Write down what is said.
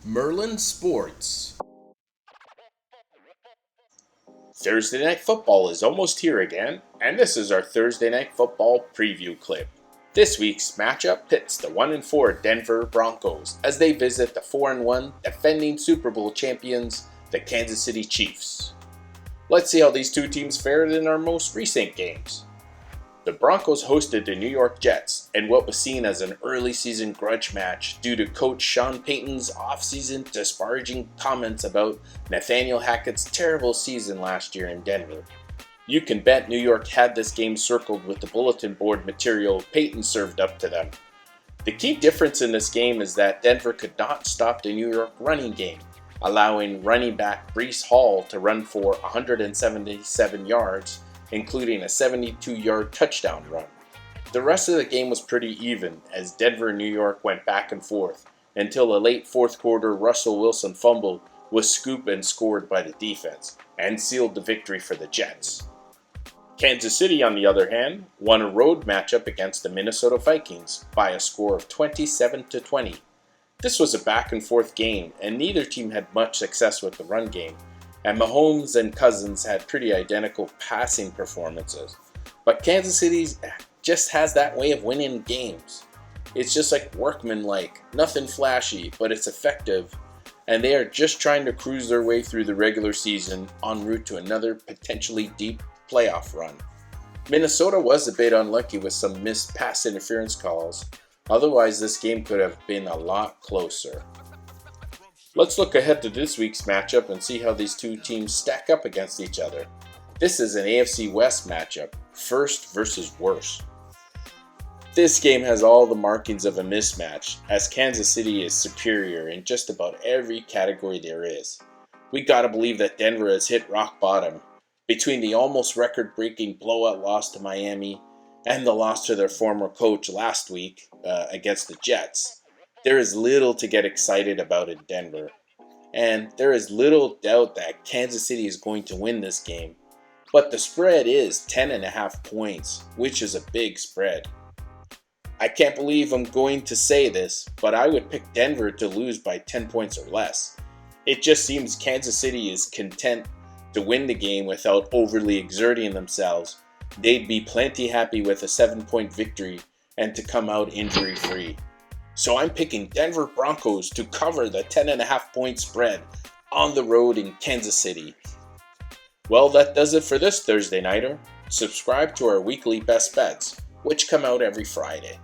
Merlin Sports. Thursday Night Football is almost here again, and this is our Thursday Night Football preview clip. This week's matchup pits the 1-4 Denver Broncos as they visit the 4-1 defending Super Bowl champions, the Kansas City Chiefs. Let's see how these two teams fared in our most recent games. The Broncos hosted the New York Jets in what was seen as an early season grudge match due to coach Sean Payton's offseason disparaging comments about Nathaniel Hackett's terrible season last year in Denver. You can bet New York had this game circled with the bulletin board material Payton served up to them. The key difference in this game is that Denver could not stop the New York running game, allowing running back Breece Hall to run for 177 yards, including a 72-yard touchdown run. The rest of the game was pretty even as Denver and New York went back and forth until a late fourth quarter Russell Wilson fumble was scooped and scored by the defense and sealed the victory for the Jets. Kansas City, on the other hand, won a road matchup against the Minnesota Vikings by a score of 27-20. This was a back and forth game and neither team had much success with the run game, and Mahomes and Cousins had pretty identical passing performances. But Kansas City just has that way of winning games. It's just like workmanlike, nothing flashy, but it's effective, and they are just trying to cruise their way through the regular season en route to another potentially deep playoff run. Minnesota was a bit unlucky with some missed pass interference calls, otherwise this game could have been a lot closer. Let's look ahead to this week's matchup and see how these two teams stack up against each other. This is an AFC West matchup, first versus worst. This game has all the markings of a mismatch, as Kansas City is superior in just about every category there is. We gotta believe that Denver has hit rock bottom. Between the almost record-breaking blowout loss to Miami and the loss to their former coach last week against the Jets, there is little to get excited about in Denver, and there is little doubt that Kansas City is going to win this game. But the spread is 10.5 points, which is a big spread. I can't believe I'm going to say this, but I would pick Denver to lose by 10 points or less. It just seems Kansas City is content to win the game without overly exerting themselves. They'd be plenty happy with a 7-point victory and to come out injury-free. So I'm picking Denver Broncos to cover the 10.5 point spread on the road in Kansas City. Well, that does it for this Thursday Nighter. Subscribe to our weekly best bets, which come out every Friday.